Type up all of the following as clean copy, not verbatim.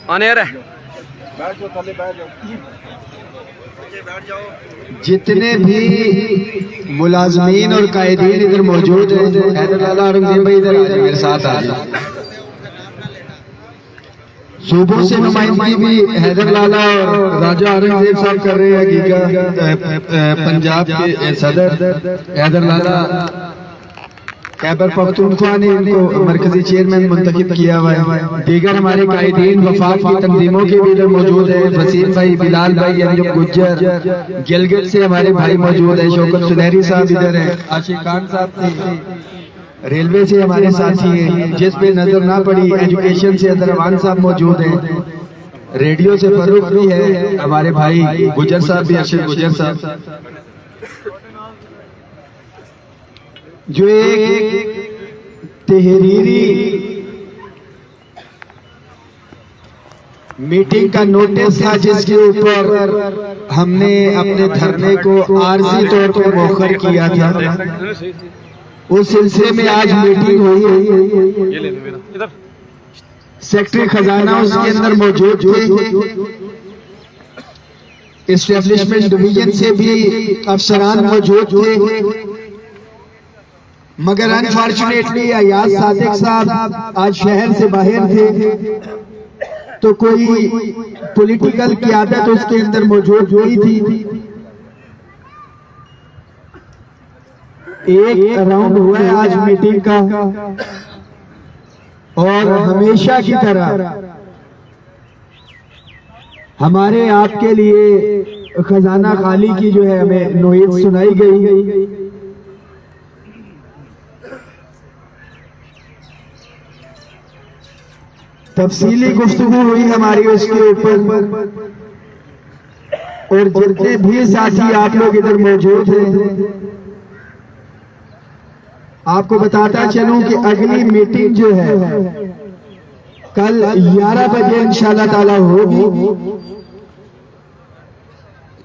अनेर है। जितने भी मुलाजमीन और कायदीन इधर मौजूद हैं, हैदर लाला औरंगजेब भाई इधर आ जाए, मेरे साथ आ जाए। सूबों से नुमाइंदगी भी हैदर लाला और राजा औरंगजेब साहब कर रहे हैं। हकीकत पंजाब के सदर हैदर लाला खैबर पख्तूनख्वा ने इनको मरकजी चेयरमैन मुंतखब किया हुआ है। दीगर हमारे कायदीन वफाक की तंजीमों के भी इधर मौजूद है। वसीम भाई, बिलाल भाई, अयूब गुज्जर, गिलगित से हमारे भाई मौजूद है। शौकत सुनहरी साहब इधर है। आशिक खान साहब थे, रेलवे से हमारे साथी हैं। जिस पे नजर ना पड़ी, एजुकेशन से अदरवान साहब मौजूद है। रेडियो से फरूख भी है हमारे भाई गुजर साहब भी, अशर गुजर साहब, जो एक तहरीरी मीटिंग का नोटिस था जिसके ऊपर हमने अपने धरने को आर्जी तौर पर मौखर किया था। उस सिलसिले में आज मीटिंग हुई। सेक्रेटरी खजाना उसके अंदर मौजूद थे। एस्टेब्लिशमेंट डिवीजन से भी अफसरान मौजूद थे, मगर अनफॉर्चुनेटली अयाज सादिक साहब आज शहर से बाहर थे, तो कोई पॉलिटिकल क़यादत उसके अंदर मौजूद हुई थी। एक राउंड हुआ है आज मीटिंग का, और हमेशा की तरह हमारे आपके लिए खजाना खाली की जो है हमें नोयत सुनाई गई। तफसीली गुफ्तगू हुई हमारी उसके ऊपर, और जितने भी साथी आप लोग इधर मौजूद हैं, आपको बताता चलूं कि अगली मीटिंग जो है कल 11 बजे इंशाल्लाह ताला होगी।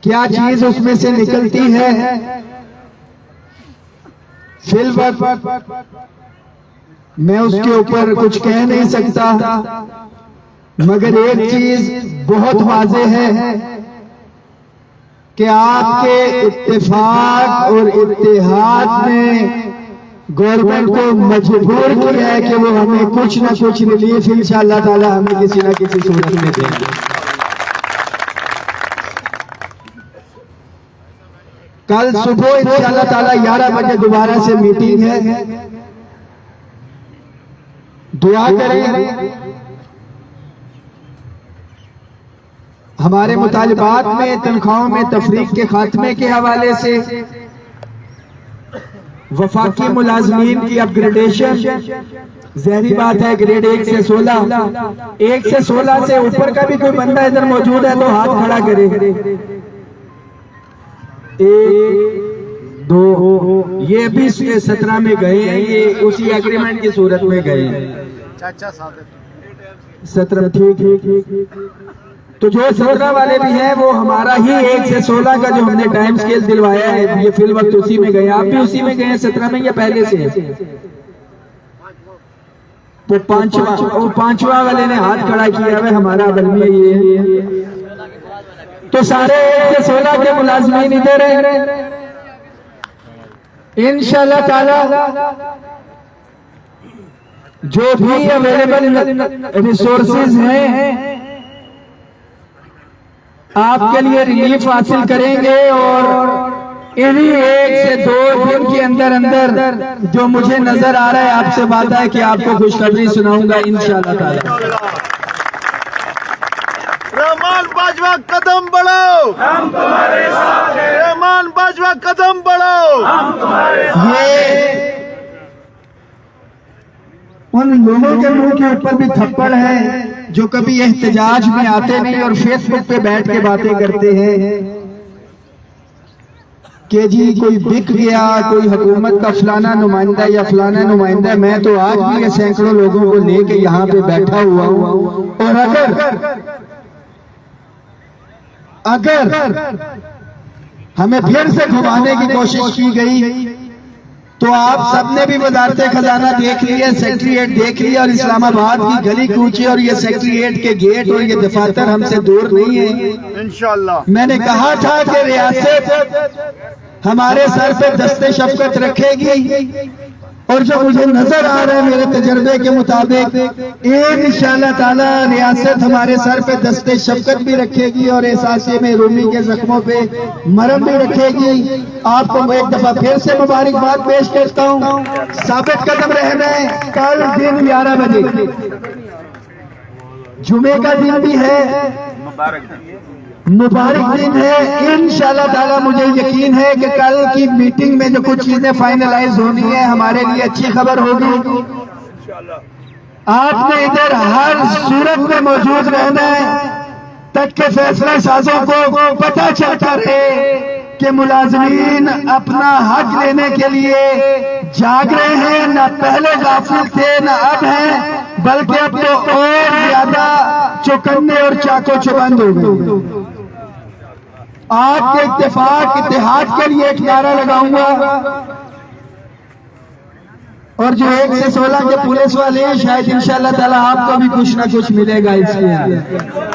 क्या चीज उसमें से निकलती है फिलहाल मैं उसके ऊपर कुछ कह नहीं सकता, मगर एक चीज बहुत वाज़ेह है कि आपके इत्तेफाक और इत्तेहाद ने गवर्नमेंट को मजबूर किया है कि वो हमें कुछ ना कुछ रिलीफ इंशाअल्लाह ताला हमें किसी ना किसी सूरत में देंगे। कल सुबह इंशाअल्लाह ताला 11 बजे दोबारा से मीटिंग है। दुआ करें हमारे मुतालिबात में, तनख्वाहों में तफरीक के खात्मे के हवाले से, वफाकी मुलाजमीन की अपग्रेडेशन, जहरी बात है ग्रेड 1 से 16, 1 से 16 से ऊपर का भी कोई बंदा इधर मौजूद है तो हाथ खड़ा करे। 1 2 ये भी 17 में गए हैं, ये उसी एग्रीमेंट की सूरत में गए हैं। 17 ठीक। तो जो 17 वाले भी हैं वो हमारा ही 1 से 16 का जो हमने टाइम स्केल दिलवाया है, ये फिल वक्त उसी में गए। आप भी उसी में गए 17 में या पहले से? तो पांचवा वाले ने हाथ खड़ा किया है, हमारा बल्कि ये है। तो सारे 1 से 16 के मुलाजमीन इधर है। इंशाअल्लाह ताला जो भी अवेलेबल रिसोर्सेज हैं आपके लिए रिलीफ हासिल करेंगे, और इन्हीं 1 से 2 दिन के अंदर अंदर जो मुझे नजर आ रहा है, आपसे वादा है कि आपको खुशखबरी सुनाऊंगा इंशाअल्लाह ताला। रहमान बाजवा कदम बढ़ाओ, हम तुम्हारे साथ हैं। रहमान बाजवा कदम बढ़ाओ, हम तुम्हारे साथ हैं। उन लोगों के मुंह के ऊपर भी थप्पड़ है जो कभी एहतजाज में आते नहीं और फेसबुक पे बैठ के बातें करते हैं कि जी कोई बिक गया, कोई हुकूमत का फलाना नुमाइंदा या फलाना नुमाइंदा। मैं तो आज भी ये सैकड़ों लोगों को लेके यहाँ पे बैठा हुआ हूँ, और अगर हमें फिर से घुमाने की कोशिश की गई तो आप सबने भी वजारत खजाना देख लिया, सेक्रेटरीट देख लिया और इस्लामाबाद की गली कूची और ये सेक्रेटरीट के गेट और ये दफातर हमसे दूर नहीं है इंशाल्लाह। मैंने कहा था कि रियासत हमारे सर पे दस्ते शफकत रखेगी और जो मुझे नजर आ रहा है मेरे तजर्बे के मुताबिक इंशाअल्लाह ताला रियासत हमारे सर पे दस्ते शफकत भी रखेगी और एहसासे में रूमी के जख्मों पे मरहम भी रखेगी। आपको मैं एक दफा फिर से मुबारकबाद पेश करता हूँ। साबित कदम रहना है। कल दिन 11 बजे जुमे का दिन भी है, मुबारक दिन है। इंशाअल्लाह ताला मुझे यकीन है कि कल की मीटिंग में जो कुछ चीजें फाइनलाइज होनी है हमारे लिए अच्छी खबर होगी। आपने इधर हर सूरत में मौजूद रहना है तक के फैसला साजों को पता चलता रहे कि मुलाजमीन अपना हक लेने के लिए जाग रहे हैं, न पहले गाफिल थे न अब हैं, बल्कि अब तो और ज्यादा चौकन्ने और चाको चौबंद हो गए। आपके इत्तेफाक इत्तेहाद के लिए एक नारा लगाऊंगा और जो 1 से 16 के पुलिस वाले हैं शायद इंशाअल्लाह ताला आपको भी कुछ ना कुछ मिलेगा इसके अंदर।